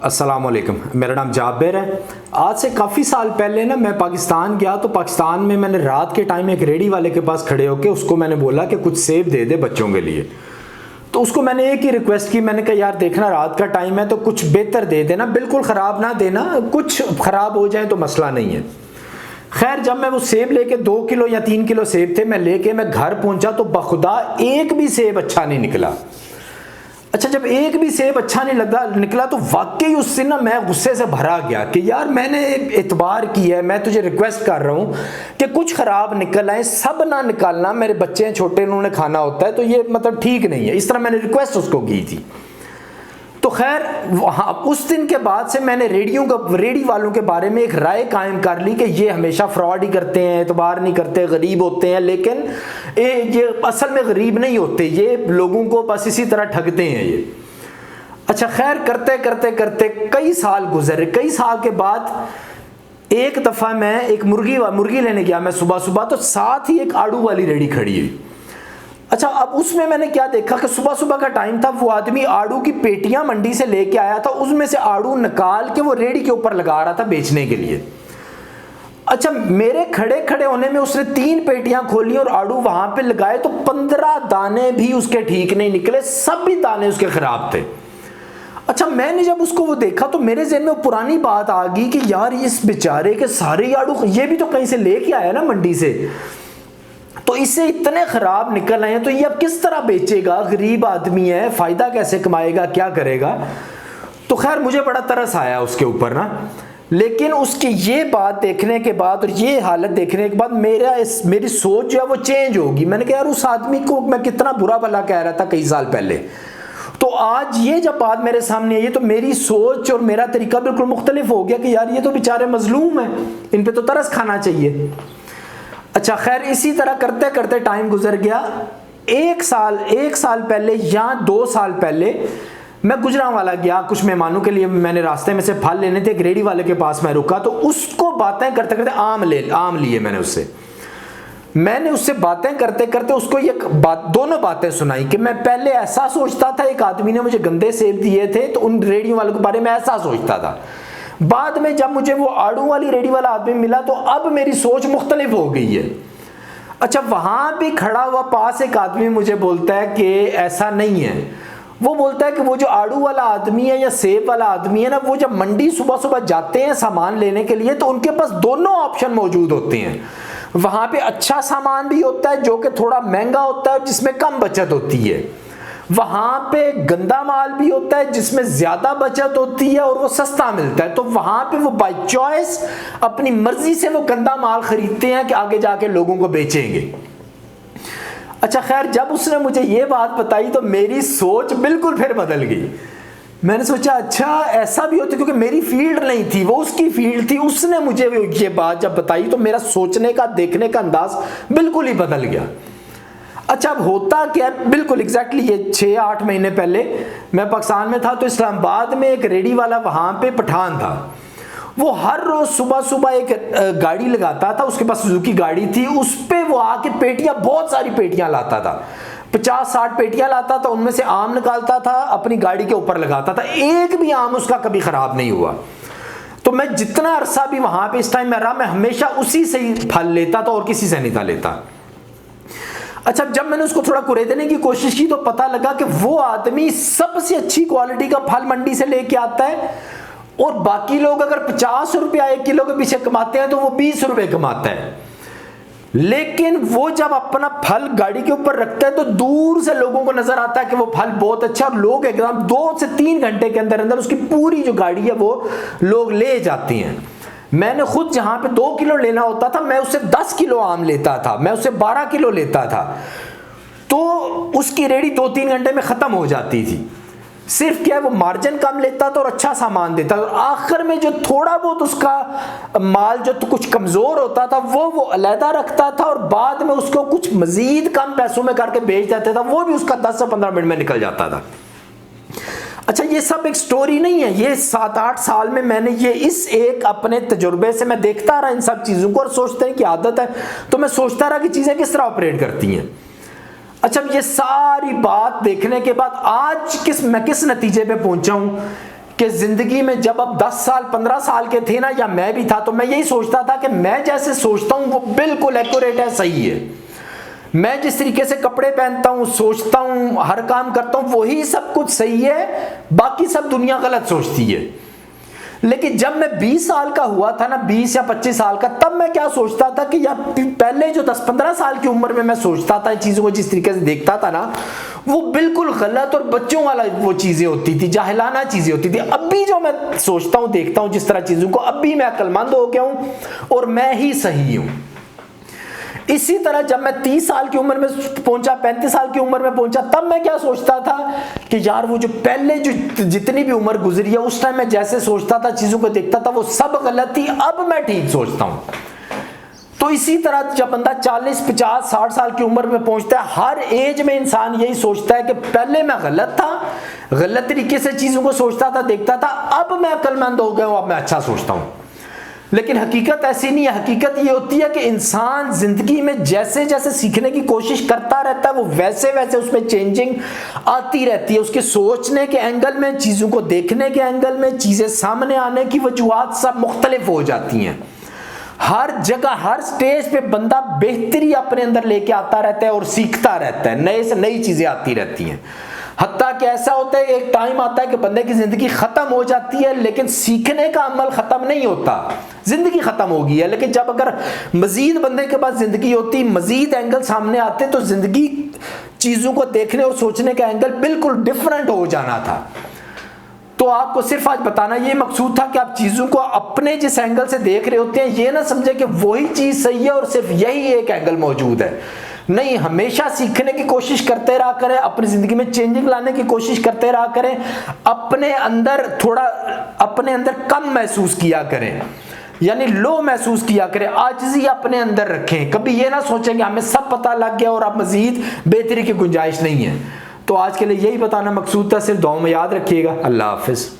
अस्सलाम वालेकुम, मेरा नाम जाबिर है। आज से काफ़ी साल पहले ना मैं पाकिस्तान गया तो पाकिस्तान में मैंने रात के टाइम एक रेडी वाले के पास खड़े होकर उसको मैंने बोला कि कुछ सेब दे दे बच्चों के लिए। तो उसको मैंने एक ही रिक्वेस्ट की, मैंने कहा यार देखना रात का टाइम है तो कुछ बेहतर दे देना, बिल्कुल ख़राब ना देना, कुछ ख़राब हो जाए तो मसला नहीं है। खैर जब मैं वो सेब लेके 2 किलो या 3 किलो सेब थे, मैं घर पहुंचा तो बखुदा एक भी सेब अच्छा नहीं निकला। अच्छा, जब एक भी सेब अच्छा नहीं निकला तो वाकई उस दिन ना मैं गुस्से से भरा गया कि यार मैंने एतबार किया है, मैं तुझे रिक्वेस्ट कर रहा हूँ कि कुछ ख़राब निकल आए, सब ना निकालना, मेरे बच्चे हैं छोटे, उन्होंने खाना होता है तो ये मतलब ठीक नहीं है। इस तरह मैंने रिक्वेस्ट उसको की थी। तो खैर उस दिन के बाद से मैंने रेडी वालों के बारे में एक राय कायम कर ली कि ये हमेशा फ्रॉड ही करते हैं, एतबार नहीं करते, गरीब होते हैं, लेकिन ये असल में गरीब नहीं होते, ये लोगों को बस इसी तरह ठगते हैं ये। अच्छा खैर करते करते करते कई साल गुजरे। कई साल के बाद एक दफ़ा मैं एक मुर्गी लेने गया मैं सुबह सुबह, तो साथ ही एक आड़ू वाली रेडी खड़ी हुई। अच्छा, अब उसमें मैंने क्या देखा कि सुबह सुबह का टाइम था, वो आदमी आड़ू की पेटियां मंडी से लेके आया था, उसमें से आड़ू निकाल के वो रेडी के ऊपर लगा रहा था बेचने के लिए। अच्छा, मेरे खड़े खड़े होने में उसने 3 पेटियां खोली और आड़ू वहां पे लगाए तो 15 दाने भी उसके ठीक नहीं निकले, सब भी दाने उसके खराब थे। अच्छा, मैंने जब उसको वो देखा तो मेरे ज़हन में पुरानी बात आ गई कि यार इस बेचारे के सारे आड़ू ये भी तो कहीं से लेके आया ना मंडी से, तो इससे इतने खराब निकल आए हैं तो ये अब किस तरह बेचेगा, गरीब आदमी है, फायदा कैसे कमाएगा, क्या करेगा। तो खैर मुझे बड़ा तरस आया उसके ऊपर ना, लेकिन उसकी ये बात देखने के बाद और ये हालत देखने के बाद मेरी सोच जो है वो चेंज होगी। मैंने कहा यार उस आदमी को मैं कितना बुरा भला कह रहा था कई साल पहले, तो आज ये जब बात मेरे सामने आई है तो मेरी सोच और मेरा तरीका बिल्कुल मुख्तलिफ हो गया कि यार ये तो बेचारे मजलूम हैं, इन पे तो तरस खाना चाहिए। अच्छा खैर इसी तरह करते करते टाइम गुजर गया। एक साल पहले या 2 साल पहले मैं गुजरांवाला गया कुछ मेहमानों के लिए, मैंने रास्ते में से फल लेने थे, एक रेडी वाले के पास मैं रुका तो उसको बातें करते करते आम लिए मैंने उससे बातें करते करते उसको दोनों बातें सुनाई कि मैं पहले ऐसा सोचता था, एक आदमी ने मुझे गंदे सेब दिए थे तो उन रेडी वालों के बारे में ऐसा सोचता था, बाद में जब मुझे वो आड़ू वाली रेडी वाला आदमी मिला तो अब मेरी सोच मुख्तलिफ हो गई है। अच्छा, वहां भी खड़ा हुआ पास एक आदमी मुझे बोलता है कि ऐसा नहीं है, वो बोलता है कि वो जो आड़ू वाला आदमी है या सेब वाला आदमी है ना, वो जब मंडी सुबह सुबह जाते हैं सामान लेने के लिए तो उनके पास दोनों ऑप्शन मौजूद होते हैं। वहां पे अच्छा सामान भी होता है जो कि थोड़ा महंगा होता है जिसमें कम बचत होती है, वहां पे गंदा माल भी होता है जिसमें ज्यादा बचत होती है और वो सस्ता मिलता है, तो वहां पे वो बाय चॉइस अपनी मर्जी से वो गंदा माल खरीदते हैं कि आगे जाके लोगों को बेचेंगे। अच्छा खैर जब उसने मुझे ये बात बताई तो मेरी सोच बिल्कुल फिर बदल गई। मैंने सोचा अच्छा ऐसा भी होता है, क्योंकि मेरी फील्ड नहीं थी, वो उसकी फील्ड थी। उसने मुझे ये बात जब बताई तो मेरा सोचने का देखने का अंदाज बिल्कुल ही बदल गया। अच्छा, अब होता क्या है, बिल्कुल एग्जैक्टली ये 6-8 महीने पहले मैं पाकिस्तान में था तो इस्लामाबाद में एक रेडी वाला वहां पे पठान था, वो हर रोज सुबह सुबह एक गाड़ी लगाता था, उसके पास सुजुकी गाड़ी थी, उस पे वो आके पेटियां, बहुत सारी पेटियां लाता था, 50-60 पेटियां लाता था, उनमें से आम निकालता था, अपनी गाड़ी के ऊपर लगाता था, एक भी आम उसका कभी खराब नहीं हुआ। तो मैं जितना अरसा भी वहां पे इस टाइम में रहा, मैं हमेशा उसी से ही फल लेता था और किसी से नहीं था लेता। अच्छा, जब मैंने उसको थोड़ा कुरेदने की कोशिश की तो पता लगा कि वो आदमी सबसे अच्छी क्वालिटी का फल मंडी से लेके आता है और बाकी लोग अगर 50 रुपया 1 किलो के पीछे कमाते हैं तो वो 20 रुपए कमाता है, लेकिन वो जब अपना फल गाड़ी के ऊपर रखता है तो दूर से लोगों को नजर आता है कि वो फल बहुत अच्छा, और लोग एकदम 2 से 3 घंटे के अंदर अंदर उसकी पूरी जो गाड़ी है वो लोग ले जाती हैं। मैंने खुद जहां पे 2 किलो लेना होता था मैं उससे 10 किलो आम लेता था, मैं उससे 12 किलो लेता था, तो उसकी रेडी 2-3 घंटे में खत्म हो जाती थी। सिर्फ क्या है, वो मार्जिन कम लेता था और अच्छा सामान देता था, और आखिर में जो थोड़ा बहुत उसका माल जो तो कुछ कमजोर होता था वो अलहदा रखता था और बाद में उसको कुछ मजीद कम पैसों में करके बेच देता था, वो भी उसका 10 से 15 मिनट में निकल जाता था। अच्छा, ये सब एक स्टोरी नहीं है, ये 7-8 साल में मैंने ये इस एक अपने तजुर्बे से मैं देखता रहा इन सब चीज़ों को, और सोचते हैं कि आदत है तो मैं सोचता रहा कि चीज़ें किस तरह ऑपरेट करती हैं। अच्छा, ये सारी बात देखने के बाद आज मैं किस नतीजे पे पहुंचा हूं कि जिंदगी में जब अब 10 साल 15 साल के थे ना, या मैं भी था, तो मैं यही सोचता था कि मैं जैसे सोचता हूं वो बिल्कुल एक्यूरेट है, सही है। मैं जिस तरीके से कपड़े पहनता हूं, सोचता हूं, हर काम करता हूं, वही सब कुछ सही है, बाकी सब दुनिया गलत सोचती है। लेकिन जब मैं 20 साल का हुआ था ना, 20 या 25 साल का, तब मैं क्या सोचता था कि या पहले जो 10-15 साल की उम्र में मैं सोचता था चीजों को, जिस तरीके से देखता था ना, वो बिल्कुल गलत और बच्चों वाला वो चीजें होती थी, जाहिलाना चीजें होती थी। अब भी जो मैं सोचता हूं, देखता हूं जिस तरह चीजों को, अब भी मैं अक्लमंद हो गया हूं और मैं ही सही हूं। इसी तरह जब मैं 30 साल की उम्र में पहुंचा, 35 साल की उम्र में पहुंचा, तब मैं क्या सोचता था कि यार वो जो पहले जो जितनी भी उम्र गुजरी है, उस टाइम मैं जैसे सोचता था, चीजों को देखता था, वो सब गलत थी, अब मैं ठीक सोचता हूं। तो इसी तरह जब बंदा 40, 50, 60 साल की उम्र में पहुंचता है, हर एज में इंसान यही सोचता है कि पहले मैं गलत था, गलत तरीके से चीजों को सोचता था, देखता था, अब मैं अक्लमंद हो गया हूं, अब मैं अच्छा सोचता हूं। लेकिन हकीकत ऐसी नहीं है। हकीकत ये होती है कि इंसान जिंदगी में जैसे जैसे सीखने की कोशिश करता रहता है, वो वैसे वैसे उसमें चेंजिंग आती रहती है। उसके सोचने के एंगल में, चीजों को देखने के एंगल में, चीजें सामने आने की वजूहात सब मुख्तलिफ हो जाती हैं। हर जगह, हर स्टेज पे बंदा बेहतरी अपने अंदर लेके आता रहता है और सीखता रहता है, नए से नई चीजें आती रहती हैं। हत्ता कि ऐसा होता है, एक टाइम आता है कि बंदे की जिंदगी खत्म हो जाती है, लेकिन सीखने का अमल खत्म नहीं होता। जिंदगी खत्म हो गई है, लेकिन जब अगर मजीद बंदे के पास जिंदगी होती, मजीद एंगल सामने आते, तो जिंदगी, चीजों को देखने और सोचने का एंगल बिल्कुल डिफरेंट हो जाना था। तो आपको सिर्फ आज बताना ये मकसूद था कि आप चीजों को अपने जिस एंगल से देख रहे होते हैं, ये ना समझे कि वही चीज सही है और सिर्फ यही एक एंगल मौजूद है। नहीं, हमेशा सीखने की कोशिश करते रहा करें, अपनी जिंदगी में चेंजिंग लाने की कोशिश करते रहा करें, अपने अंदर थोड़ा, अपने अंदर कम महसूस किया करें, यानी लो महसूस किया करें, आजिज़ी अपने अंदर रखें। कभी ये ना सोचें कि हमें सब पता लग गया और अब मजीद बेहतरी की गुंजाइश नहीं है। तो आज के लिए यही बताना मकसूद था, सिर्फ दुआ में याद रखिएगा। अल्लाह हाफिज।